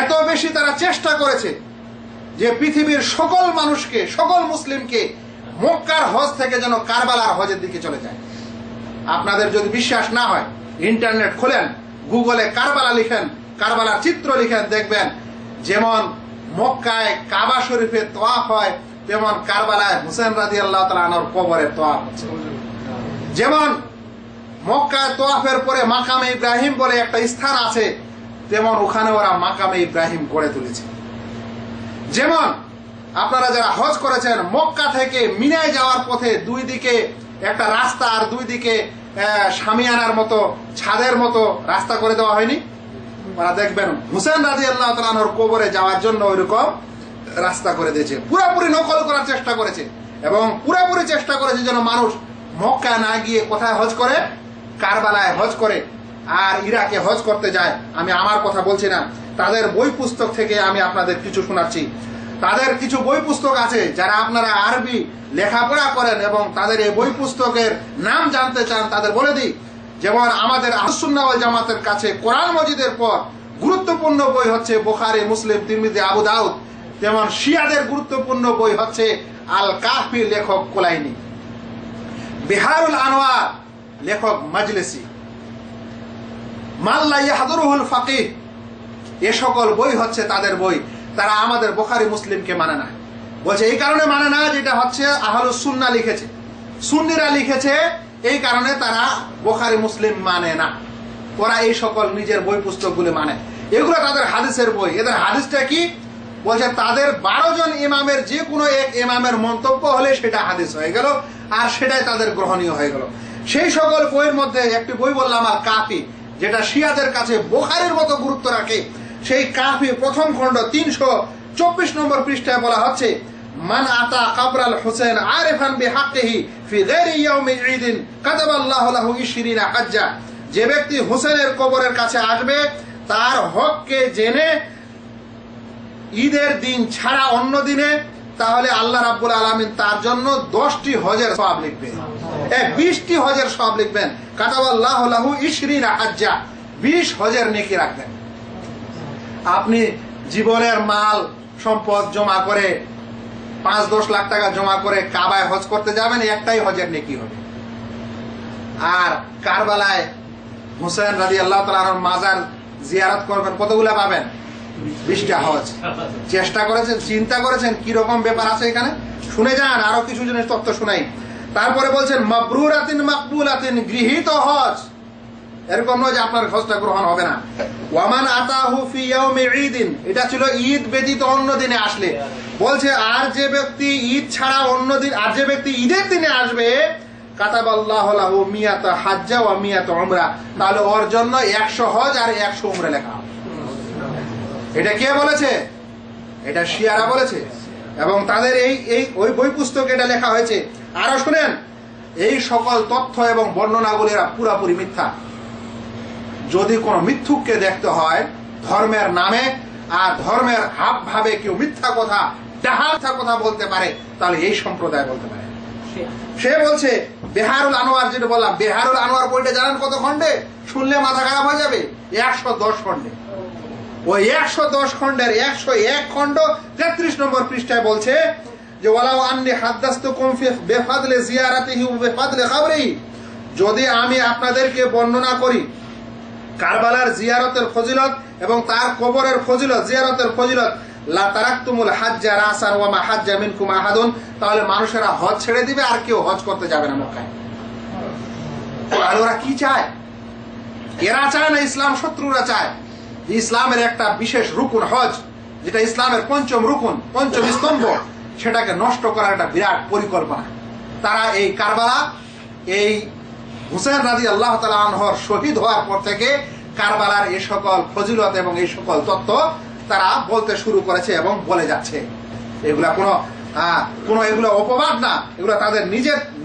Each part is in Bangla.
এত বেশি তারা চেষ্টা করেছে যে পৃথিবীর সকল মানুষকে, সকল মুসলিমকে মক্কার হজ থেকে যেন কারবালার হজের দিকে চলে যায়। আপনাদের যদি বিশ্বাস না হয়, ইন্টারনেট খোলেন, গুগলে কারবালা লিখেন, কারবালার চিত্র লিখেন, দেখবেন যেমন মক্কায় কাবা শরীফে তোয়াফ হয়, তেমন কারবালায় হুসেন রাদিয়াল্লাহু তাআলা আনহুর কবরে তোয়াফ হচ্ছে। যেমন মক্কায় তোয়াফের পরে মাকামে ইব্রাহিম বলে একটা স্থান আছে, তেমন ওখানে ওরা মাকামে ইব্রাহিম গড়ে তুলেছে। যেমন আপনারা যারা হজ করেছেন, মক্কা থেকে মিনায় যাওয়ার পথে দুই দিকে একটা রাস্তা, আর দুই দিকে শামিয়ানার মতো, ছাদের মতো রাস্তা করে দেওয়া হয়নি? ওরা দেখবেন হুসেন রাদিয়াল্লাহু তাআলা আনহুর কবরে যাওয়ার জন্য ওইরকম রাস্তা করে দিয়েছে। পুরোপুরি নকল করার চেষ্টা করেছে এবং পুরোপুরি চেষ্টা করেছে যেন মানুষ মক্কা না গিয়ে কোথায় হজ করে? কারবালায় হজ করে আর ইরাকে হজ করতে যায়। আমি আমার কথা বলছি না, তাদের বই পুস্তক থেকে আমি আপনাদের কিছু শোনাচ্ছি। তাদের কিছু বই পুস্তক আছে, যারা আপনারা আরবি লেখাপড়া করেন এবং তাদের এই বই পুস্তকের নাম জানতে চান, তাদের বলে দিই। যেমন আমাদের আহলুস সুন্নাহ ওয়াল জামাতের কাছে কোরআন মজিদের পর গুরুত্বপূর্ণ বই হচ্ছে বুখারী, মুসলিম, তিরমিজি, আবু দাউদ। যেমন শিয়াদের গুরুত্বপূর্ণ বই হচ্ছে আল কাফি, লেখক কুলাইনি। বিহারুল আনোয়ার, লেখক মাজলিসি। মাল্লা ইয়াহদুরুহুল ফাকিহ, এ সকল বই হচ্ছে তাদের বই। তারা আমাদের বুখারী, মুসলিমকে মানে না। বলছে এই কারণে মানে না, যেটা হচ্ছে আহলুস সুন্নাহ লিখেছে, সুন্নিরা লিখেছে, এই কারণে তারা বুখারী, মুসলিম মানে না। ওরা এই সকল নিজের বই পুস্তকগুলি মানে। এগুলো তাদের হাদিসের বই। এদের হাদিসটা কি? বলছে তাদের 12 জন ইমামের যে কোনো এক ইমামের মন্তব্য হলে সেটা হাদিস হয়ে গেল, আর সেটাই তাদের গ্রহণীয় হয়ে গেল। সেই সকল বইয়ের মধ্যে একটি বই বললাম আর কাফি, যেটা শিয়াদের কাছে বুখারীর মতো গুরুত্ব রাখে। সেই কাফি প্রথম খণ্ড 324 নম্বর পৃষ্ঠায় বলা হচ্ছে, মান আতা কবরাল হুসেন আরিফান বিহাক্কিহি ফি গায়রি ইয়াউমি ঈদিন কাতাবাল্লাহু লাহু 20 হাজ্জা। যে ব্যক্তি হুসেনের কবরের কাছে আসবে তার হককে জেনে ঈদের দিন ছাড়া অন্য দিনে, তাহলে আল্লাহ রাব্বুল আলামিন তার জন্য 10টি হজের সওয়াব লিখবেন, 20টি হজের সওয়াব লিখবেন। কাতাবাল্লাহু লাহু 20 হাজ্জা, 20 হজের নেকি রাখবেন। আপনি জীবনের মাল সম্পদ জমা করে 5-10 লাখ টাকা জমা করে কাবায় হজ করতে যাবেন, একটাই হজের নেকি হবে। আর কারবালায় হুসেন রাদিয়াল্লাহু তাআলা আনহুর মাজার জিয়ারত করবেন, কতগুলা পাবেন? 20টা হজ। চেষ্টা করেছেন, চিন্তা করেছেন কি রকম ব্যাপার আছে এখানে? শুনে যান, আরো কিছু জিনিস তথ্য শুনাই। তারপরে বলছেন মাবরুরাতিন মাকবুলাতিন, গৃহীত হজ। এরকম নয় যে আপনার হজটা গ্রহণ হবে না। ওয়ামান আতাহু ফি ইয়াউমি ঈদিন, এটা ছিল ঈদ ব্যতীত অন্য দিনে আসলে। বলছে আর যে ব্যক্তি ঈদ ছাড়া অন্য দিন, আর যে ব্যক্তি ঈদের দিনে আসবে, কাতাবাল্লাহু লাহু 100 হাজ্জা ওয়া 100 উমরা, তাহলে ওর জন্য 100 হজ আর 100 উমরা লেখা হবে। এটা কে বলেছে? এটা শিয়ারা বলেছে, এবং তাদের এই ওই বই পুস্তকে এটা লেখা হয়েছে। আরো শুনেন, এই সকল তথ্য এবং বর্ণনাগুলি পুরাপুরি মিথ্যা। যদি কোন মিথ্যুককে দেখতে হয় ধর্মের নামে আর ধর্মের হাব ভাবে কেউ মিথ্যা কথা, ডাহা কথা বলতে পারে, তাহলে এই সম্প্রদায় বলতে পারে। সে বলছে বিহারুল আনোয়ার, যেটা বললাম, বিহারুল আনোয়ার বইটা জানেন কত খণ্ডে? শুনলে মাথা খারাপ হয়ে যাবে। 110 খণ্ডে। ওই 110 খণ্ডের 101 খণ্ড 33 নম্বর পৃষ্ঠায় বলছে যে ওয়ালাউ আন্নী হাদাসতুকুম ফি বিফাদলি জিয়ারাতিহি ওয়া বিফাদলি কবরিহি, যদি আমি আপনাদেরকে বর্ণনা করি কারবালার জিয়ারতের ফজিলত এবং তার কবরের ফজিলত, জিয়ারতের ফজিলত, লা তারাকতুমুল হাজ্জা রাসান ওয়া মা হাজ্জা মিনকুম আহাদুন, তাহলে মানুষেরা হজ ছেড়ে দিবে আর কেউ হজ করতে যাবে না মক্কায়। আর ওরা কি চায়? এরা চায় না, ইসলাম শত্রুরা চায় যে ইসলামের একটা বিশেষ রুকুন হজ, যেটা ইসলামের পঞ্চম রুকুন, পঞ্চম স্তম্ভ, সেটাকে নষ্ট করার একটা বিরাট পরিকল্পনা। তারা এই কারবালা, এই হুসেন রাদিয়াল্লাহু তাআলা আনহুর শহীদ হওয়ার পর থেকে কারবালার এই সকল ফজিলত এবং এই সকল তত্ত্ব তারা বলতে শুরু করেছে এবং বলে যাচ্ছে। এগুলা কোনো এগুলো অপবাদ না, এগুলো তাদের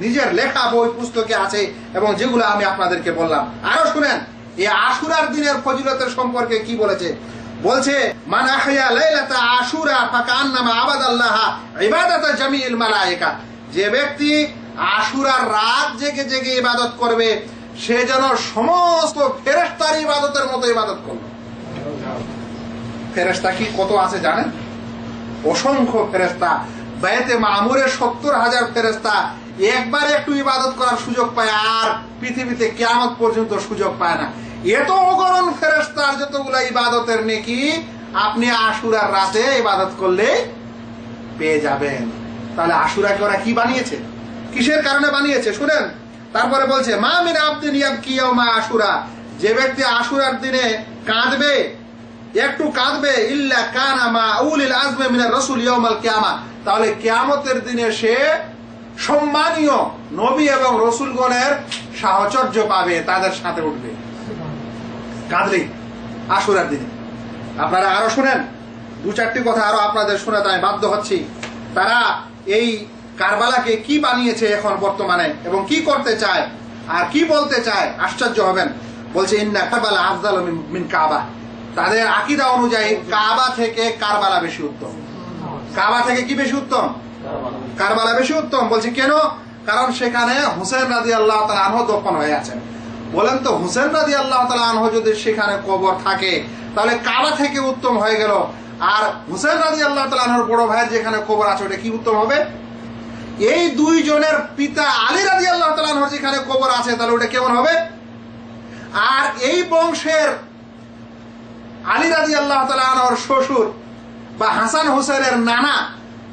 নিজের লেখা বই পুস্তকে আছে, এবং যেগুলো আমি আপনাদেরকে বললাম। আরো শুনেন, এই আশুরার দিনের ফজিলতের সম্পর্কে কি বলেছে? বলছে মান আহইয়া লাইলাতা আশুরা ফাকান্নামা আবাদাল্লাহ ইবাদাতা জামিল মালায়েকা, যে ব্যক্তি আশুরার রাত জেগে জেগে ইবাদত করবে, সে যেন সমস্ত ফেরেশতার ইবাদতের মতো ইবাদত করবে। ফেরেশতা কি কত আছে জানেন? অসংখ্য ফেরেশতা। বাইতে মামুরের 70,000 ফেরেশতা একবার একটু ইবাদত করার সুযোগ পায়, আর পৃথিবীতে কিয়ামত পর্যন্ত সুযোগ পায় না। এত অগণন ফেরেশতার যতগুলা ইবাদতের নেকি আপনি আশুরার রাতে ইবাদত করলে পেয়ে যাবেন। তাহলে আশুরাকে ওরা কি বানিয়েছে, কিসের কারণে বানিয়েছে শুনেন। তারপরে বলছে মা মিন আবদিন ইয়াবকি ইয়াউমা আশুরা, যে ব্যক্তি আশুরার দিনে কাঁদবে, একটু কাঁদবে, ইল্লা কানা মা উলিল আজমি মিনার রাসূল ইয়াউমাল কিয়ামা, তাহলে কিয়ামতের দিনে সে সম্মানীয় নবী এবং রাসূলগণের সাহচর্য পাবে, তাদের সাথে উঠবে কাঁদলে আশুরার দিনে। আপনারা আরো শুনেন, দু চারটি কথা আরো আপনাদের শোনাতে আমি বাধ্য হচ্ছি। তারা এই কারবালাকে কি বানিয়েছে এখন বর্তমানে এবং কি করতে চায় আর কি বলতে চায়, আশ্চর্য হবেন। বলছে ইন্না কারবালা আফদালু মিন কাবা, তাদের আকীদা অনুযায়ী কাবা থেকে কারবালা বেশি উত্তম। কাবা থেকে কি বেশি উত্তম? কারবালা বেশি উত্তম। বলছে কেন? কারণ সেখানে হুসেন রাদিয়াল্লাহু তাআলা আনহু দফন হয়ে আছেন। বলেন তো, হুসেন রাদিয়াল্লাহু তাআলা আনহু যদি সেখানে কবর থাকে তাহলে কাবা থেকে উত্তম হয়ে গেল, আর হুসেন রাদিয়াল্লাহু তাআলা আনহুর বড় ভাইয়ের যেখানে কবর আছে ওটা কি উত্তম হবে? এই দুইজনের পিতা আলী রাদিয়াল্লাহু তাআলা আনহুর যেখানে কবর আছে তাহলে ওটা কেমন হবে? আর এই বংশের আলী রাদিয়াল্লাহু তাআলা আনহুর শ্বশুর বা হাসান হোসেনের নানা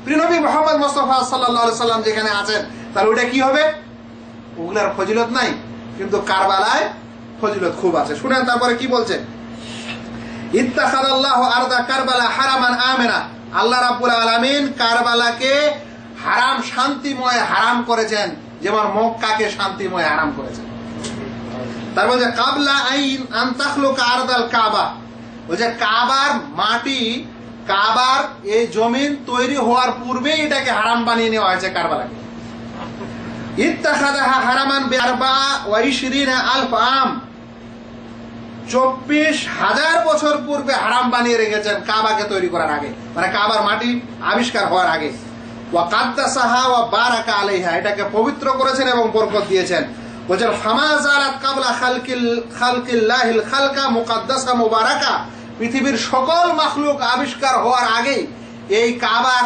প্রিয়নবী মুহাম্মদ মুস্তাফা সাল্লাল্লাহু আলাইহি সাল্লাম যেখানে আছেন তাহলে ওটা কি হবে? ওগুলার ফজিলত নাই, কিন্তু কারবালায় ফজিলত খুব আছে। শুনেন তারপরে কি বলছে, ইত্তাখাযাল্লাহু আরদা কারবালা হারামান আমিনা, আল্লাহ রাব্বুল আলামিন কারবালাকে হারাম শান্তিময় হারাম করেছেন, যেমন মক্কাকে শান্তিময় হারাম করেছেন। তার বলছে কাবলা আন তাখলুকা আরদাল কাবা, বলছে কাবার মাটি, কাবার এই জমিন তৈরি হওয়ার পূর্বেই এটাকে হারাম বানিয়ে নেওয়া হয়েছে কারবালাকে। ইত্তাখাযাহা হারামান বিআরবা ওয়া 20,000 আম, 24,000 বছর পূর্বে হারাম বানিয়ে রেখেছেন কাবাকে তৈরি করার আগে, মানে কাবার মাটি আবিষ্কার হওয়ার আগে। ওয়া কাদ্দাসাহা ওয়া বারাকা আলাইহা, এটাকে পবিত্র করেছেন এবং বরকত দিয়েছেন। বলেন ফামা জালাত কাবলা খালকিল্লাহিল খালকা মুকাদ্দাসা মুবারাকা, পৃথিবীর সকল মাখলুক আবিষ্কার হওয়ার আগে এই কাবার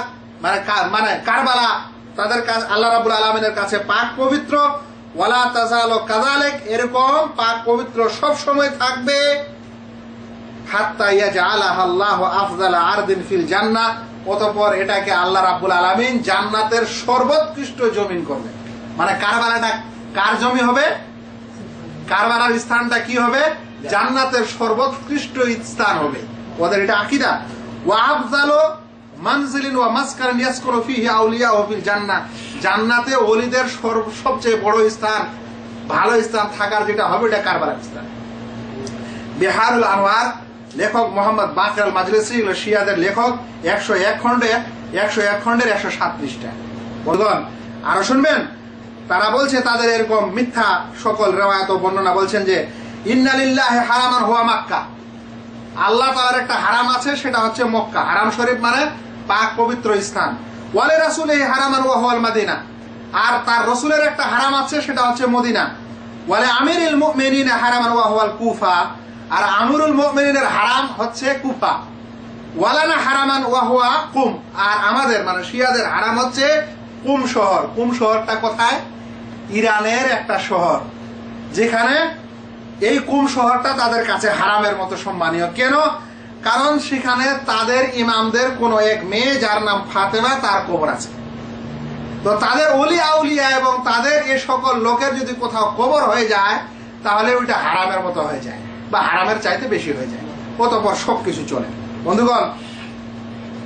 মানে কারবালা তাদের কাছে আল্লাহ রাব্বুল আলামিনের কাছে পাক পবিত্র। ওয়ালা তাজালু কাযালিক, এরকম পাক পবিত্র সব সময় থাকবে। হাত্তা ইয়াজআলাহা আল্লাহু আফযালা আরদিন ফিল জান্নাহ, অতঃপর এটাকে আল্লাহ রাব্বুল আলামিন জান্নাতের সর্বোৎকৃষ্ট জমিন করবে। মানে কারবালাটা কার জমি হবে? কারবালার স্থানটা কি হবে? জান্নাতের সর্বোৎকৃষ্ট স্থান হবে। ওদের এটা আকীদা। ওয়া আফযালু মানজিলিন ওয়া মাসকানিন ইয়াসকুনু ফিহি আউলিয়াউ ফিল জান্নাহ, জান্নাতে ওলিদের সবচেয়ে বড় স্থান, ভালো স্থান থাকার যেটা হবে এটা কারবালার স্থান। বিহারুল আনওয়ার, লেখক মোহাম্মদ বাকির আল মাজলিসি, শিয়াদের লেখক, 101 খণ্ডের 107 পৃষ্ঠা। বলগণ আরো শুনবেন, তারা বলছে তাদের এরকম মিথ্যা সকল রিওয়ায়াত ও বর্ণনা বলছেন যে ইন্না লিল্লাহি হারামান হুয়া মক্কা, আল্লাহ তাআলার একটা হারাম আছে সেটা হচ্ছে মক্কা, হারাম শরীফ মানে পাক পবিত্র স্থান। ওয়ালি রাসূলিহি হারামান ওয়া হুয়াল মদিনা, আর তার রাসূলের একটা হারাম আছে সেটা হচ্ছে মদিনা। ওয়ালি আমিরুল মুমিনিন হারামান ওয়া হুয়াল কুফা, আর আমিরুল মুমিনিনের হারাম হচ্ছে কুফা। ওয়ালানা হারামান ওয়া হুয়া কুম, আর আমাদের মানে শিয়াদের হারাম হচ্ছে কুম শহর। কুম শহরটা কোথায়? ইরানের একটা শহর, যেখানে এই কুম শহরটা তাদের কাছে হারামের মতো সম্মানীয়। কেন? কারণ সেখানে তাদের ইমামদের কোন এক মেয়ে যার নাম ফাতেমা, তার কবর আছে। তো তাদের ওলি আউলিয়া এবং তাদের এই সকল লোকের যদি কোথাও কবর হয়ে যায় তাহলে ওইটা হারামের মতো হয়ে যায় বা হারামের চাইতে বেশি হয়ে যায়, অতঃপর সবকিছু চলে। বন্ধুগণ,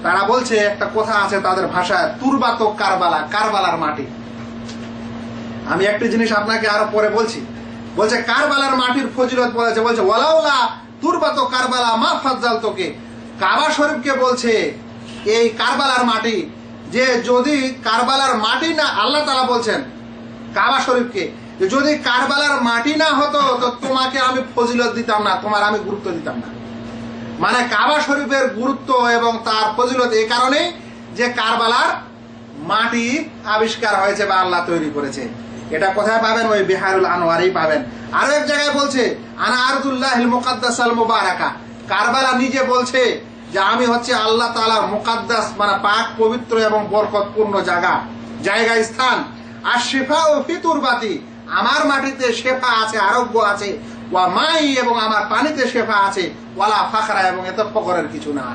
তারা বলছে একটা কথা আছে তাদের ভাষায়, তুরবাত কারবালা, কারবালার মাটি। আমি একটা জিনিস আপনাকে আরো পরে বলছি। বলছে কারবালার মাটির ফজিলত বলেছে, বলছে ওয়ালাউলা তুরবাত কারবালা মা ফাজ্জালতুকে, কাবা শরীফকে বলছে এই কারবালার মাটি, যে যদি কারবালার মাটি না, আল্লাহ তাআলা বলছেন কাবা শরীফকে যদি কারবালার মাটি না হতো তো তোমাকে আমি ফজিলত দিতাম না, তোমার আমি গুরুত্ব দিতাম না। মানে কাবা শরীফের গুরুত্ব এবং তার ফজিলত এই কারণে যে কারবালার মাটি আবিষ্কার হয়েছে বা আল্লাহ তৈরি করেছে। এটা কোথায় পাবেন? ওই বিহারুল আনোয়ারেই পাবেন। আরো এক জায়গায় বলছে আনা আরদুল্লাহিল মুকাদ্দাসাল মুবারাকা, কারবালা নিজে বলছে যে আমি হচ্ছে আল্লাহ তাআলার মুকাদ্দাস মানে পাক পবিত্র এবং বরকতপূর্ণ জায়গা স্থান। আর শিফা ও ফিতুরবাতি, আমার মাটিতে শেফা আছে, আরোগ্য আছে। ওয়া মাই, এবং আমার পানিতে শেফা আছে। ওয়ালা ফাখরা, এবং এত ফখরের কিছু না।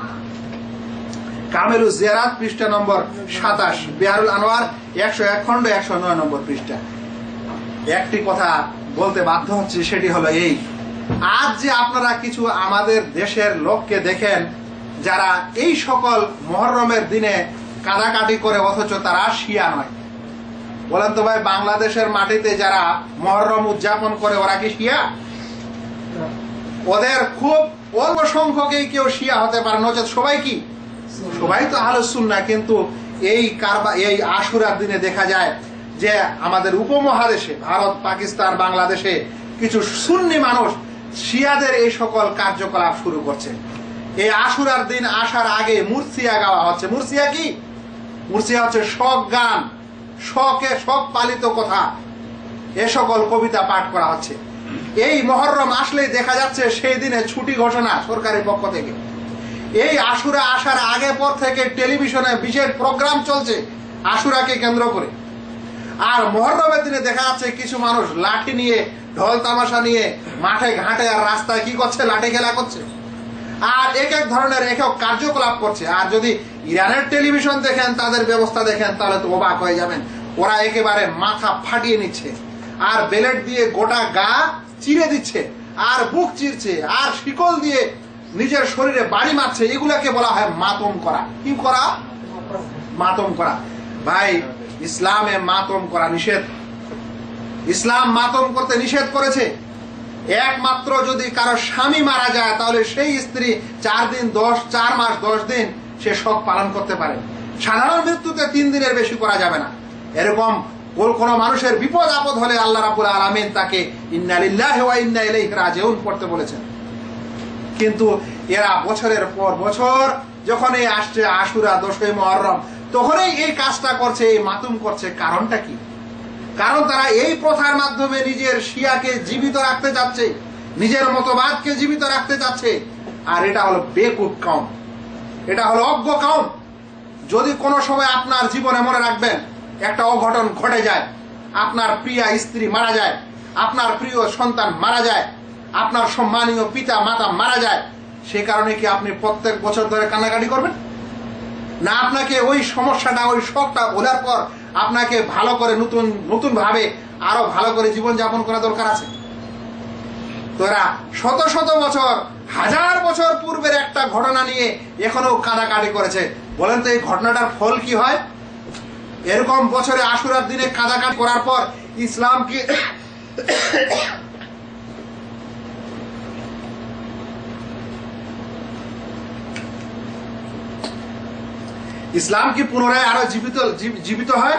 কামেলুজ জিয়ারাত পৃষ্ঠা নম্বর 27, বিহারুল আনোয়ার 101 খণ্ড 109 নম্বর পৃষ্ঠা। একটি কথা বলতে বাধ্য হচ্ছে, সেটি হলো এই, আজ যে আপনারা কিছু আমাদের দেশের লোককে দেখেন যারা এই সকল মুহররমের দিনে কাদাকাটি করে, অথচ তারা শিয়া নয়। বলেন তো ভাই, বাংলাদেশের মাটিতে যারা মুহররম উদযাপন করে ওরা কি শিয়া? ওদের খুব অল্প সংখ্যকেই কেউ শিয়া হতে পারে, নচেত সবাই কি? সবাই তো আহলুস সুন্নাহ। কিন্তু এই আশুরার দিনে দেখা যায় যে আমাদের উপমহাদেশে, ভারত, পাকিস্তান, বাংলাদেশে কিছু সুন্নি মানুষ শিয়াদের এই সকল কার্যকলাপ শুরু করছে। এই আশুরার দিন আসার আগে মুরসিয়া গাওয়া হচ্ছে। মুরসিয়া কি? মুরসিয়া হচ্ছে শোক গান, শোক পালিত কথা, এ সকল কবিতা পাঠ করা হচ্ছে। এই মুহররম আসলেই দেখা যাচ্ছে সেই দিনে ছুটি ঘোষণা সরকারের পক্ষ থেকে। এই আশুরা আসার আগে পর থেকে টেলিভিশনে বিশেষ প্রোগ্রাম চলছে আশুরাকে কেন্দ্র করে। আর মুহররমের দিনে দেখা যাচ্ছে কিছু মানুষ লাঠি নিয়ে, ঢোল তামাশা নিয়ে মাঠে ঘাটে আর রাস্তায় কি করছে? লাঠি খেলা করছে, আর এক এক ধরনের এক এক কার্যকলাপ করছে। আর যদি ইরানের টেলিভিশন দেখেন, তাদের ব্যবস্থা দেখেন, তাহলে তো অবাক হয়ে যাবেন। ওরা একেবারে মাথা ফাটিয়ে নিচ্ছে, আর বেলেট দিয়ে গোটা গা চিরে দিচ্ছে, আর বুক চিরছে, আর শিকল দিয়ে নিজের শরীরে বাড়ি মারছে। এগুলাকে বলা হয় মাতম করা। কি করা? মাতম করা। ভাই, ইসলামে মাতম করা নিষেধ। ইসলাম মাতম করতে নিষেধ করেছে। একমাত্র যদি কারো স্বামী মারা যায়, তাহলে সেই স্ত্রী 4 মাস 10 দিন সে শোক পালন করতে পারে। সাধারণ মৃত্যুতে 3 দিনের বেশি করা যাবে না। এরকম কোন মানুষের বিপদ আপদ হলে আল্লাহ রাব্বুল আলামিন তাকে ইন্না লিল্লাহি ওয়া ইন্না ইলাইহি রাজিউন পড়তে বলেছেন। কিন্তু এরা বছরের পর বছর যখনই আসছে আশুরা, 10ই মুহররম, তখনই এই কাজটা করছে, এই মাতুম করছে। কারণটা কি? কারণ তারা এই প্রথার মাধ্যমে নিজের শিয়াকে জীবিত রাখতে যাচ্ছে, নিজের মতবাদকে জীবিত রাখতে যাচ্ছে। আর এটা হলো বেকুব কওম, এটা হলো অজ্ঞ কওম। যদি কোনো সময় আপনার জীবনে, মনে রাখবেন, একটা অঘটন ঘটে যায়, আপনার প্রিয় স্ত্রী মারা যায়, আপনার প্রিয় সন্তান মারা যায়, আপনার সম্মানীয় পিতা মাতা মারা যায়, সে কারণে কি আপনি প্রত্যেক বছর ধরে কান্নাকাটি করবেন? না, আপনাকে ওই সমস্যাটা, ওই শোকটা ভোলার পর আপনাকে ভালো করে নতুন ভাবে আরো ভালো করে জীবন যাপন করা দরকার আছে। তোরা শত শত বছর, 1000 বছর পূর্বের একটা ঘটনা নিয়ে এখনো কাঁদাকাটি করেছে। বলেন তো এই ঘটনাটার ফল কি হয়? এরকম বছরে আশুরার দিনে কাঁদাকাটি করার পর ইসলাম কি ইসলাম কি পুনরায় আরো জীবিত হয়?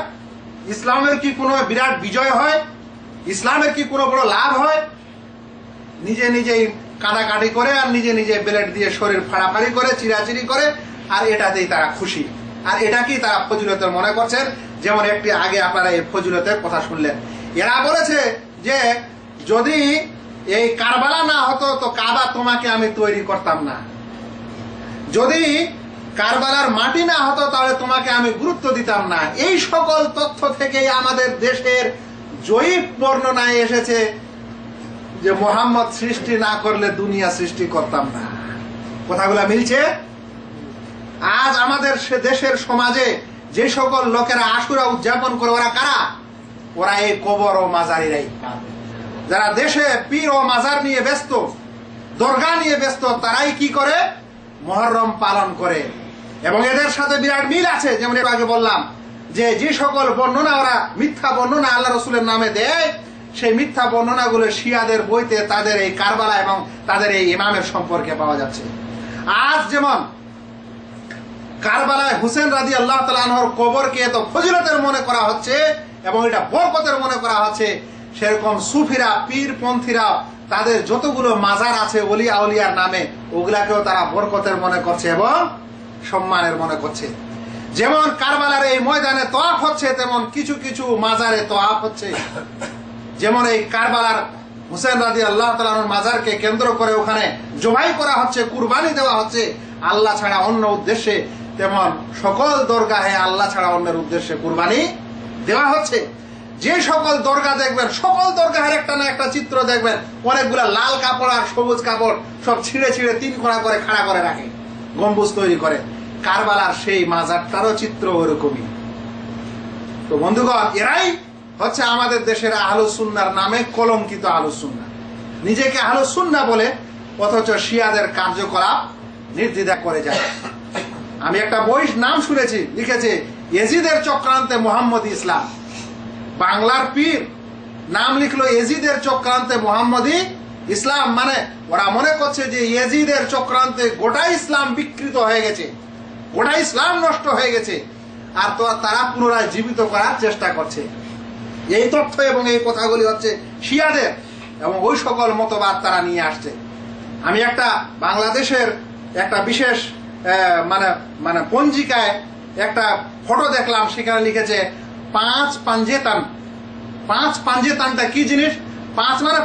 ইসলামের কি কোনো বিরাট বিজয় হয়? ইসলামের কি কোনো বড় লাভ হয়? নিজেই কাঁদাকাটি করে, আর নিজে বেলেট দিয়ে শরীর ফাড়াফাড়ি করে, চিরাচিরি করে, আর এটাতেই তারা খুশি। আর এটাকেই তারা ফজিলতের মনে করছেন। যেমন একটি আগে আপনারা এই ফজিলতের কথা শুনলেন। এরা বলেছে যে যদি এই কারবালা না হতো তো কাবা তোমাকে আমি তৈরি করতাম না, যদি কারবালার মাটি না হতো তাহলে তোমাকে আমি গুরুত্ব দিতাম না। এই সকল তথ্য থেকেই আমাদের দেশের জয়ীফ বর্ণনায় এসেছে যে মোহাম্মদ সৃষ্টি না করলে দুনিয়া সৃষ্টি করতাম না। কথাগুলা মিলছে? আজ আমাদের দেশের সমাজে যে সকল লোকেরা আশুরা উদযাপন করে, ওরা কারা? ওরা এই কবর ও মাজারিরাই। যারা দেশে পীর ও মাজার নিয়ে ব্যস্ত, দরগা নিয়ে ব্যস্ত, তারাই কি করে? মুহররম পালন করে। এবং এদের সাথে বিরাট মিল আছে। যেমন আগে বললাম যে সকল বর্ণনা ওরা মিথ্যা বর্ণনা আল্লাহ রসুলের নামে দেয়, সেই মিথ্যা বর্ণনাগুলো শিয়াদের বইতে তাদের এই কারবালা এবং তাদের এই ইমামের সম্পর্কে পাওয়া যাচ্ছে। আজ যেমন কারবালায় হুসেন রাদিয়াল্লাহু তাআলা আনহুর কবরকে এত ফজিলতের মনে করা হচ্ছে এবং এটা বরকতের মনে করা হচ্ছে, সেরকম সুফিরা, পীরপন্থীরা তাদের যতগুলো মাজার আছে ওলি আউলিয়ার নামে, ওগুলাকেও তারা বরকতের মনে করছে এবং সম্মানের মনে করছে। যেমন কারবালার এই ময়দানে তওয়াফ হচ্ছে, তেমন কিছু কিছু মাজারে তওয়াফ হচ্ছে। যেমন এই কারবালার হুসেন রাদিয়াল্লাহু তাআলা আনহুর মাজারকে কেন্দ্র করে ওখানে জবাই করা হচ্ছে, কুরবানি দেওয়া হচ্ছে। আল্লাহ ছাড়া অন্য উদ্দেশ্যে, তেমন সকল দরগাহে আল্লাহ ছাড়া অন্যের উদ্দেশ্যে কুরবানি দেওয়া হচ্ছে। যে সকল দরগা দেখবেন, সকল দরগাহের একটা না একটা চিত্র দেখবেন, অনেকগুলা লাল কাপড় আর সবুজ কাপড় সব ছিঁড়ে ছিঁড়ে 3 কোণা করে খাড়া করে রাখে, গম্বুজ তৈরি করে। কারবালার সেই মাজারটারও চিত্র ওরকমই। তো বন্ধুগণ, এরাই হচ্ছে আমাদের দেশের আহলুস সুন্নাহর নামে কলঙ্কিত আহলুস সুন্নাহ। নিজেকে আহলুস সুন্নাহ বলে অথচ শিয়াদের কার্যকলাপ নির্দ্বিধায় করে যায়। আমি একটা বইয়ের নাম শুনেছি, লিখেছে ইয়েজিদের চক্রান্তে মুহাম্মদী ইসলাম। বাংলার পীর নাম লিখলো ইয়েজিদের চক্রান্তে মুহাম্মদী ইসলাম। মানে ওরা মনে করছে যে ইয়েজিদের চক্রান্তে গোটা ইসলাম বিকৃত হয়ে গেছে, গোটা ইসলাম নষ্ট হয়ে গেছে, আর তো তারা পুনরায় জীবিত করার চেষ্টা করছে। এই তথ্য এবং এই কথাগুলি হচ্ছে শিয়াদের, এবং ওই সকল মতবাদ তারা নিয়ে আসছে। আমি একটা বাংলাদেশের একটা বিশেষ মানে পঞ্জিকায় একটা ফটো দেখলাম, সেখানে লিখেছে 5 পাঞ্জেতান। 5 পাঞ্জেতানটা কি জিনিস? 5 মানে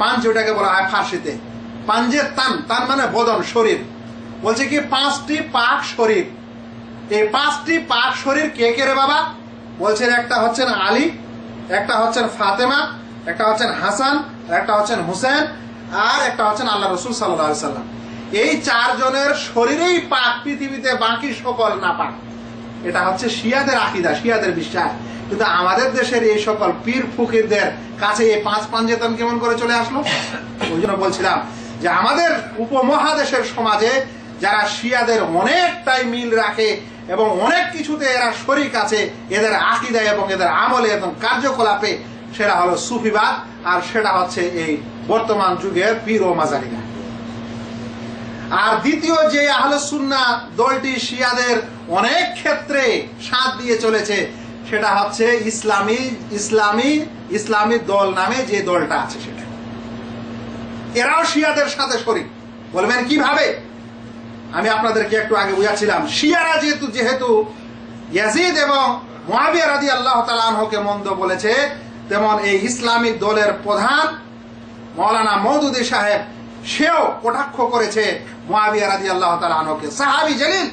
5 যেটাকে বলা হয় ফার্সিতে, পাঞ্জেতান, তান মানে বদন, শরীর। বলছে কি 5টি পাক শরীর। এই 5টি পাক শরীর কে কে রে বাবা? বলছেন একটা হচ্ছেন আলী, একটা হচ্ছেন ফাতেমা, একটা হচ্ছেন হাসান, একটা হচ্ছেন হুসেন, আর একটা হচ্ছেন আল্লাহ রসুল সাল্লাল্লাহু আলাইহি সাল্লাম। এই 4 জনের শরীরেই পাক, পৃথিবীতে বাকি সকল না পাক। এটা হচ্ছে শিয়াদের আকীদা, শিয়াদের বিশ্বাস। কিন্তু আমাদের দেশের এই সকল পীর ফকিরদের কাছে এই 5 পাঞ্জেতান কেমন করে চলে আসলো? ওই জন্য বলছিলাম যে আমাদের উপমহাদেশের সমাজে যারা শিয়াদের অনেকটাই মিল রাখে এবং অনেক কিছুতে এরা শরীক আছে, এদের আকীদা এবং এদের আমলে এবং কার্যকলাপে, সেটা হলো সুফিবাদ, আর সেটা হচ্ছে এই বর্তমান যুগের পীর ও মাজারিরা। আর দ্বিতীয় যে আহলুস সুন্নাহ দলটি শিয়াদের অনেক ক্ষেত্রে সাথ দিয়ে চলেছে, সেটা হচ্ছে ইসলামী দল নামে যে দলটা আছে, সেটা এরাও শিয়াদের সাথে শরীক। বলবেন কিভাবে? আমি আপনাদেরকে একটু আগে বুঝাচ্ছিলাম, শিয়ারা যেহেতু ইয়াজিদ এবং মুআবিয়া রাদিয়াল্লাহু তাআলা আনহুকে মন্দ বলেছে, তেমন এই ইসলামী দলের প্রধান মাওলানা মওদুদী সাহেব, সেও কটাক্ষ করেছে মুআবিয়া রাদিয়াল্লাহু তাআলা আনহুকে। সাহাবী জলিল,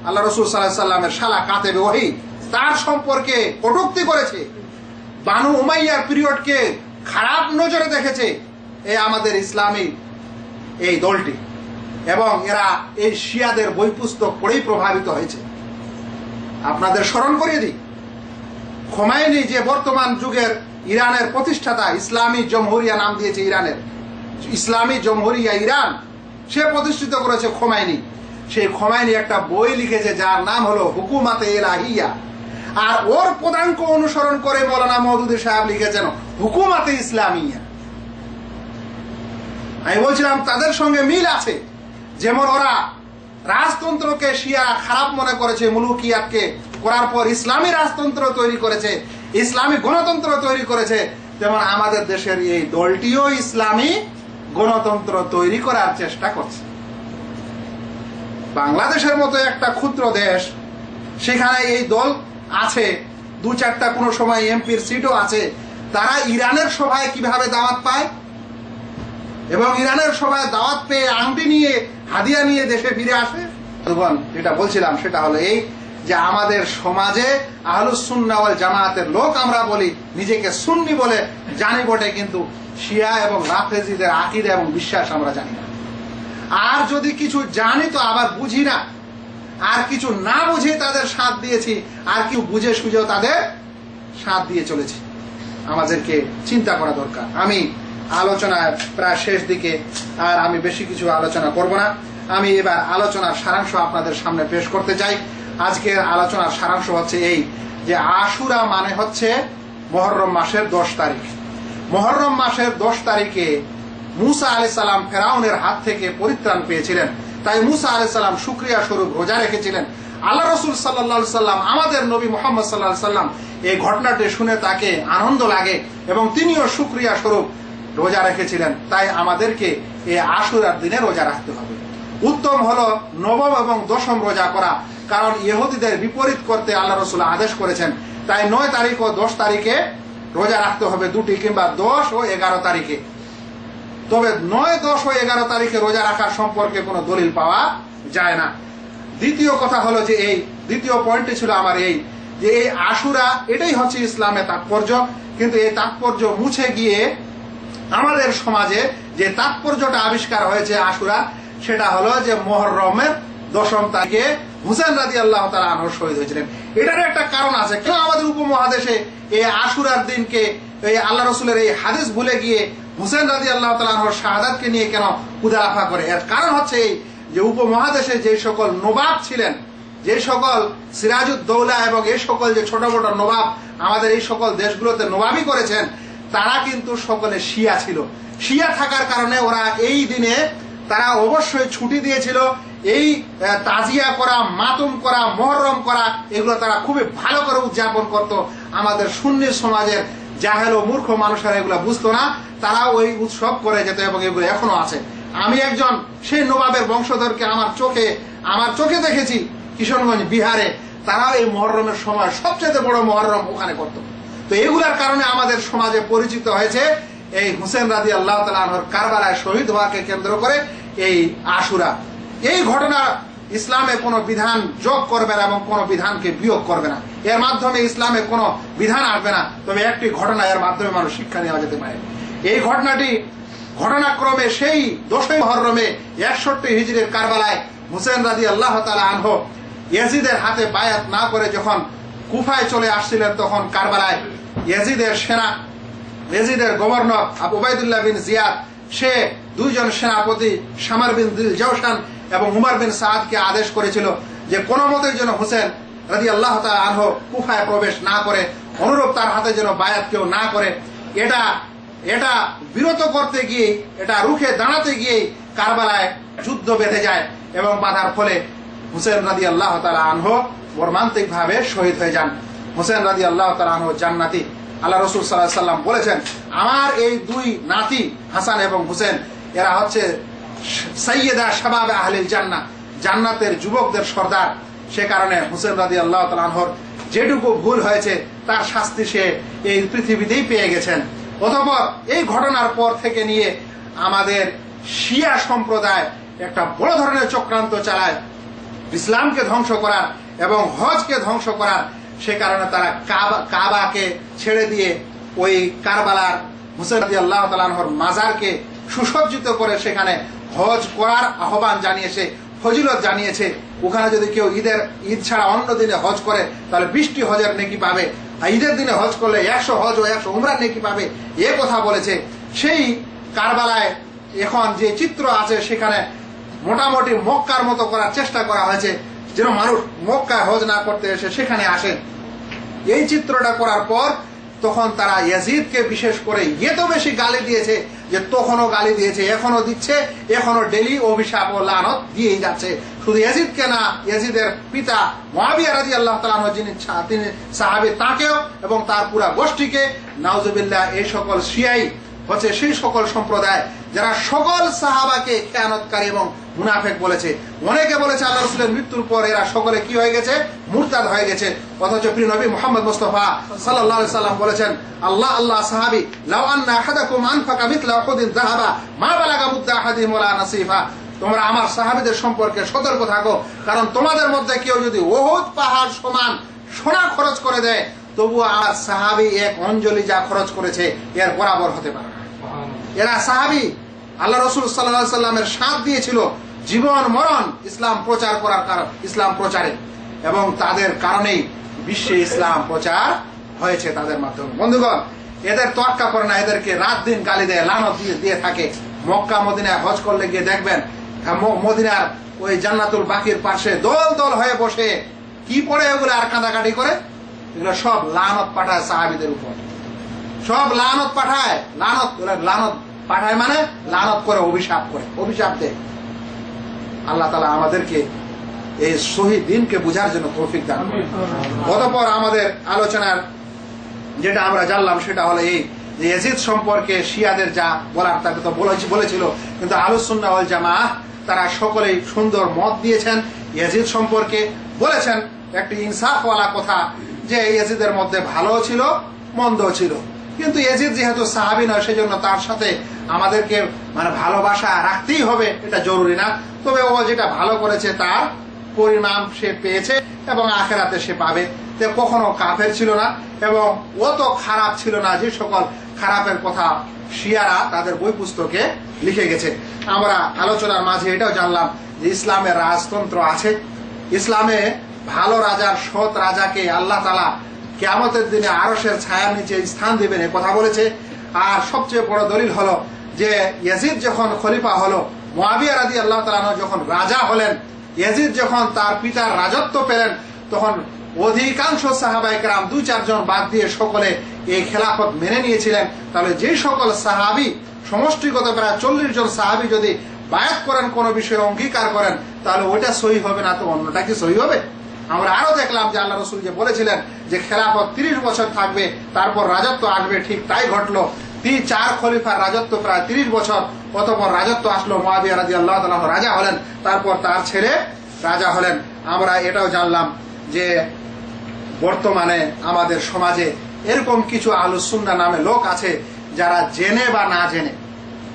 আল্লাহ রাসূল সাল্লাল্লাহু আলাইহি সাল্লামের শালা কাতেবে ওহী, তার সম্পর্কে কটূক্তি করেছে। বানু উমাইয়ার পিরিয়ডকে খারাপ নজরে দেখেছে এই আমাদের ইসলামী এই দলটি, এবং এরা এই শিয়াদের বই পুস্তক পড়েই প্রভাবিত হয়েছে। আপনাদের স্মরণ করিয়ে দিই, খোমেনি যে বর্তমান যুগের ইরানের প্রতিষ্ঠাতা, ইসলামী জমহুরিয়া নাম দিয়েছে ইরানের, ইসলামী জমহুরিয়া ইরান, সে প্রতিষ্ঠিত করেছে খোমেনি। সেই খোমেনি একটা বই লিখেছে যার নাম হলো হুকুমাতে ইলাহিয়া, আর ওর পদাঙ্ক অনুসরণ করে মাওলানা মওদুদী সাহেব লিখেছেন হুকুমাতে ইসলামিয়া। আমি বলছিলাম তাদের সঙ্গে মিল আছে। যেমন ওরা রাজতন্ত্রকে শিয়া খারাপ মনে করেছে, মুলুকিয়াতকে করার পর ইসলামী রাজতন্ত্র তৈরি করেছে, ইসলামী গণতন্ত্র তৈরি করেছে, তেমন আমাদের দেশের এই দলটিও ইসলামী গণতন্ত্র তৈরি করার চেষ্টা করছে। বাংলাদেশের মতো একটা ক্ষুদ্র দেশ, সেখানে এই দল আছে, 2-4টা কোনো সময় এমপির সিটও আছে। তারা ইরানের সভায় কিভাবে দাওয়াত পায়, এবং ইরানের সভায় দাওয়াত পেয়ে আংটি নিয়ে, হাদিয়া নিয়ে দেশে ফিরে আসে। যেটা বলছিলাম সেটা হলো এই যে আমাদের সমাজে আহলুস সুন্নাহ ওয়াল জামায়াতের লোক আমরা বলি, নিজেকে সুন্নি বলে জানি বটে, কিন্তু শিয়া এবং রাফেজিদের আকীদা এবং বিশ্বাস আমরা জানি না। আর যদি কিছু জানি তো আবার বুঝি না, আর কিছু না বুঝে তাদের সাথ দিয়েছি, আর কেউ বুঝে সুঝেও তাদের সাথ দিয়ে চলেছি। আমাদেরকে চিন্তা করা দরকার। আমি আলোচনার প্রায় শেষ দিকে, আর আমি বেশি কিছু আলোচনা করব না। আমি এবার আলোচনার সারাংশ আপনাদের সামনে পেশ করতে চাই। আজকের আলোচনার সারাংশ হচ্ছে এই যে আশুরা মানে হচ্ছে মুহররম মাসের 10 তারিখ। মুহররম মাসের 10 তারিখে মুসা আলাইহিস সালাম ফেরাউনের হাত থেকে পরিত্রাণ পেয়েছিলেন, তাই মুসা আলাইহিস সালাম শুকরিয়া স্বরূপ রোজা রেখেছিলেন। আল্লাহ রাসূল সাল্লাল্লাহু আলাইহি সাল্লাম, আমাদের নবী মুহাম্মদ সাল্লাল্লাহু আলাইহি সাল্লাম, এই ঘটনাটি শুনে তাকে আনন্দ লাগে এবং তিনিও শুকরিয়া স্বরূপ রোজা রেখেছিলেন। তাই আমাদেরকে এই আশুরার দিনে রোজা রাখতে হবে। উত্তম হলো নবম এবং দশম রোজা করা, কারণ ইহুদিদের বিপরীত করতে আল্লাহ রাসূল আদেশ করেছেন। তাই 9 তারিখ ও 10 তারিখে রোজা রাখতে হবে, দুটি, কিংবা 10 ও 11 তারিখে। তবে 9, 10 ও 11 তারিখে রোজা রাখার সম্পর্কে কোনো দলিল পাওয়া যায় না। দ্বিতীয় কথা হলো যে এই দ্বিতীয় পয়েন্টটি ছিল আমার এই যে এই আশুরা এটাই হচ্ছে ইসলামের তাৎপর্য, কিন্তু এই তাৎপর্য মুছে গিয়ে আমাদের সমাজে যে তাৎপর্যটা আবিষ্কার হয়েছে আশুরা, সেটা হলো যে মুহররমের 10ম তারিখে হুসেন রাদিয়াল্লাহু তাআলা আনহু শহীদ হয়েছিলেন। এটার একটা কারণ আছে। কেন আমাদের উপমহাদেশে এই আশুরার দিনকে এই আল্লাহ রসুলের এই হাদিস ভুলে গিয়ে হুসেন রাদিয়াল্লাহু তাআলা আনহুর শাহাদাতকে নিয়ে কেন উদালাফা করে? এর কারণ হচ্ছে এই যে উপমহাদেশে যে সকল নবাব ছিলেন, যে সকল সিরাজউদ্দৌলা এবং এই সকল যে ছোট ছোট নবাব আমাদের এই সকল দেশগুলোতে নবাবি করেছেন, তারা কিন্তু সকলে শিয়া ছিল। শিয়া থাকার কারণে ওরা এই দিনে তারা অবশ্যই ছুটি দিয়েছিল। এই তাজিয়া করা, মাতম করা, মুহররম করা এগুলো তারা খুবই ভালো করে উদযাপন করত। আমাদের সুন্নি সমাজের জাহেল ও মূর্খ মানুষেরা এগুলো বুঝতো না, তারা ওই উৎসব করে যেত এবং এগুলো এখনো আছে। আমি একজন সেই নবাবের বংশধরকে আমার চোখে দেখেছি কিশোরগঞ্জ বিহারে, তারাও এই মুহররমের সময় সবচেয়ে বড় মুহররম ওখানে করত। তো এগুলার কারণে আমাদের সমাজে পরিচিত হয়েছে এই হুসেন রাদিয়াল্লাহু তাআলা আনহুর কারবালায় শহীদ হওয়াকে কেন্দ্র করে এই আশুরা। এই ঘটনা ইসলামে কোনো বিধান যোগ করবে না এবং কোনো বিধানকে বিয়োগ করবে না। এর মাধ্যমে ইসলামে কোনো বিধান আসবে না, তবে একটি ঘটনা এর মাধ্যমে মানুষ শিক্ষা নেওয়া যেতে পারে। এই ঘটনাটি ঘটনাক্রমে সেই 10ই মুহররমে 61 হিজরির কারবালায় হুসেন রাদিয়াল্লাহু তাআলা আনহু ইয়াজিদের হাতে বায়াত না করে যখন কুফায় চলে আসছিলেন, তখন কারবালায় ইয়াজিদের সেনা, ইয়াজিদের governor Abu Ubaidullah bin Ziyad, সে 2 জন সেনাপতি শামার বিন দিল জাওশান এবং উমর বিন সাদকে আদেশ করেছিল যে কোনো মতেই যেন হুসেন রাদিয়াল্লাহু তাআলা আনহু কুফায় প্রবেশ না করে, অনুরূপ তার হাতে যেন বায়াত কেউ না করে। এটা বিরত করতে গিয়ে, এটা রুখে দাঁড়াতে গিয়ে কারবালায় যুদ্ধ বেঁধে যায় এবং বাধার ফলে হুসেন রাদিয়াল্লাহু তাআলা আনহু মর্মান্তিক ভাবে শহীদ হয়ে যান। হুসেন রাদিয়াল্লাহু তাআলা আনহু জান্নাতি। আল্লাহ রাসূল সাল্লাল্লাহু আলাইহি সাল্লাম বলেছেন, আমার এই 2 নাতি হাসান এবং হুসেন এরা হচ্ছে সাইয়্যিদা শাবাব আহলিল জান্নাহ, জান্নাতের যুবকদের সর্দার। সে কারণে হুসেন রাদিয়াল্লাহু তাআলা আনহুর যেটুকু ভুল হয়েছে তার শাস্তি সে এই পৃথিবীতেই পেয়ে গেছেন। অতঃপর এই ঘটনার পর থেকে নিয়ে আমাদের শিয়া সম্প্রদায় একটা বড় ধরনের চক্রান্ত চালায় ইসলামকে ধ্বংস করার এবং হজকে ধ্বংস করার। সে কারণে তারা কাবাকে ছেড়ে দিয়ে ওই কারবালার হুসেন রাদিয়াল্লাহু তাআলা আনহুর মাজারকে সুসজ্জিত করে সেখানে হজ করার আহ্বান জানিয়েছে, ফজিলত জানিয়েছে। ওখানে যদি কেউ ঈদ ছাড়া অন্য দিনে হজ করে তাহলে 20টি হজের নেকি পাবে, আর ঈদের দিনে হজ করলে 100 হজ ও 100 উমরার নেকি পাবে, এ কথা বলেছে। সেই কারবালায় এখন যে চিত্র আছে সেখানে মোটামুটি মক্কার মতো করার চেষ্টা করা হয়েছে, যেন মানুষ মক্কায় হজ না করতে এসে সেখানে আসে। এই চিত্রটা করার পর তখন তারা ইয়াজিদকে বিশেষ করে এত বেশি গালি দিয়েছে যে তখনও গালি দিয়েছে, এখনো দিচ্ছে, এখনো ডেলি অভিশাপ ও লানত দিয়েই যাচ্ছে। শুধু ইয়াজিদকে না, ইয়াজিদের পিতা মুআবিয়া রাদিয়াল্লাহু তাআলা আনহু যিনি সাহাবী, তাকেও এবং তার পুরা গোষ্ঠীকে নাউজুবিল্লাহ। এই সকল শিয়াই হচ্ছে সেই সকল সম্প্রদায় যারা সকল সাহাবাকে খেয়ানতকারী এবং মুনাফিক বলেছে। অনেকে বলেছে আল্লাহ রাসূলের মৃত্যুর পর এরা সকলে কি হয়ে গেছে, মুরতাদ হয়ে গেছে। অথচ প্রিয় নবী মুহাম্মদ মুস্তাফা সাল্লাল্লাহু আলাইহি সাল্লাম বলেছেন, আল্লাহ সাহাবী, লাউ আন্না আহাদাকুম আনফাকা মিথলা উহুদিন যাহাবা মা বালাগা মুদ্দা আহাদিহিম ওয়ালা নাসিফা। তোমরা আমার সাহাবীদের সম্পর্কে সতর্ক থাকো, কারণ তোমাদের মধ্যে কেউ যদি উহুদ পাহাড় সমান সোনা খরচ করে দেয়, তবুও আমার সাহাবী 1 অঞ্জলি যা খরচ করেছে এর বরাবর হতে পারে না। এরা সাহাবী, আল্লাহ রাসূল সাল্লাল্লাহু আলাইহি সাল্লামের সাথ দিয়েছিল জীবন মরণ ইসলাম প্রচার করার কারণ, ইসলাম প্রচারে, এবং তাদের কারণেই বিশ্বে ইসলাম প্রচার হয়েছে তাদের মাধ্যমে। বন্ধুগণ, এদের তোয়াক্কা করে না, এদেরকে রাত দিন গালি দেয়, লানত দিয়ে থাকে। মক্কা মদিনায় হজ করলে গিয়ে দেখবেন মদিনার ওই জান্নাতুল বাকির পাশে দল দল হয়ে বসে কি পড়ে ওগুলো আর কাঁদাকাটি করে, এগুলো সব লানত পাঠায় সাহাবীদের উপর, সব লানত পাঠায়। লানত পাঠায় মানে লানত করে, অভিশাপ দেয়। আল্লাহ তাআলা আমাদেরকে এই সহিহ দ্বীনকে বুঝার জন্য তৌফিক দান করুন। অতঃপর আমাদের আলোচনার যেটা আমরা জানলাম সেটা হলো এই যে ইয়াজিদ সম্পর্কে শিয়াদের যা বলার তাকে তো বলেছিল, কিন্তু আহলুস সুন্নাহ ওয়াল জামাআহ তারা সকলেই সুন্দর মত দিয়েছেন ইয়াজিদ সম্পর্কে। বলেছেন একটি ইনসাফওয়ালা কথা যে ইয়াজিদের মধ্যে ভালো ছিল, মন্দ ছিল। কিন্তু ইয়াজিদ যেহেতু সাহাবী নয়, সেজন্য তার সাথে আমাদেরকে মানে ভালোবাসা রাখতেই হবে, এটা জরুরি না। তবে ও যেটা ভালো করেছে তার পরিণাম সে পেয়েছে এবং আখেরাতে সে পাবে। কখনো কাফের ছিল না এবং ও তো খারাপ ছিল না যে সকল খারাপের কথা শিয়ারা তাদের বই পুস্তকে লিখে গেছে। আমরা আলোচনার মাঝে এটাও জানলাম যে ইসলামের রাজতন্ত্র আছে। ইসলামে ভালো রাজার, সৎ রাজাকে আল্লাহ তাআলা কিয়ামতের দিনে আরশের ছায়ার নিচে স্থান দিবেন, এ কথা বলেছে। আর সবচেয়ে বড় দলিল হলো যে ইয়াজিদ যখন খলিফা হলো, মুআবিয়া রাদিয়াল্লাহু তাআলা আনহু যখন রাজা হলেন, ইয়াজিদ যখন তার পিতার রাজত্ব পেলেন, তখন অধিকাংশ সাহাবায়ে কেরাম 2-4 জন বাদ দিয়ে সকলে এই খেলাফত মেনে নিয়েছিলেন। তাহলে যে সকল সাহাবী, সমষ্টিগত প্রায় 40 জন সাহাবী যদি বায়াত করেন, কোনো বিষয়ে অঙ্গীকার করেন, তাহলে ওইটা সহি হবে না তো অন্যটা কি সহি হবে? আমরা আরো দেখলাম যে আল্লাহ রাসূল যে বলেছিলেন যে খেলাফত 30 বছর থাকবে, তারপর রাজত্ব আসবে, ঠিক তাই ঘটলো। 4 খলিফার রাজত্ব প্রায় 30 বছর, অতঃপর রাজত্ব আসলো, মুআবিয়া রাদিয়াল্লাহু তাআলা রাজা হলেন, তারপর তার ছেলে রাজা হলেন। আমরা এটাও জানলাম যে বর্তমানে আমাদের সমাজে এরকম কিছু আহলুস সুন্নাহ নামে লোক আছে যারা জেনে বা না জেনে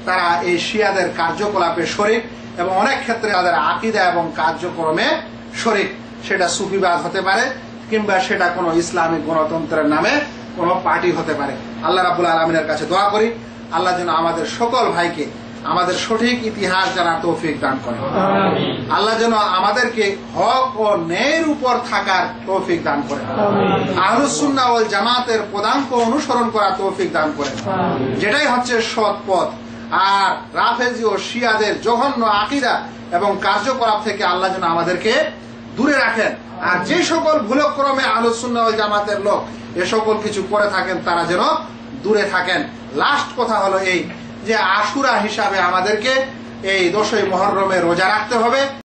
তারা এই শিয়াদের কার্যকলাপে শরীক এবং অনেক ক্ষেত্রে তাদের আকীদা এবং কার্যক্রমে শরীক। সেটা সুফিবাদ হতে পারে কিংবা সেটা কোনো ইসলামিক গণতন্ত্রের নামে কোনো পার্টি হতে পারে। আল্লাহ রাব্বুল আলামিনের কাছে দোয়া করি আল্লাহ যেন আমাদের সকল ভাইকে আমাদের সঠিক ইতিহাস জানার তৌফিক দান করেন। আল্লাহ যেন আমাদেরকে হক ও ন্যায়ের উপর থাকার তৌফিক দান করেন। আহলুস সুন্নাহ ওয়াল জামাতের পদাঙ্ক অনুসরণ করার তৌফিক দান করেন, যেটাই হচ্ছে সৎ পথ। আর রাফেজি ও শিয়াদের জঘন্য আকীদা এবং কার্যকলাপ থেকে আল্লাহ যেন আমাদেরকে দূরে রাখেন। আর যে সকল ভুলক্রমে আহলুস সুন্নাহ ওয়াল জামাতের লোক এ সকল কিছু করে থাকেন, তারা যেন দূরে থাকেন। লাস্ট কথা হলো এই যে আশুরা হিসাবে আমাদেরকে এই 10ই মুহররমে রোজা রাখতে হবে।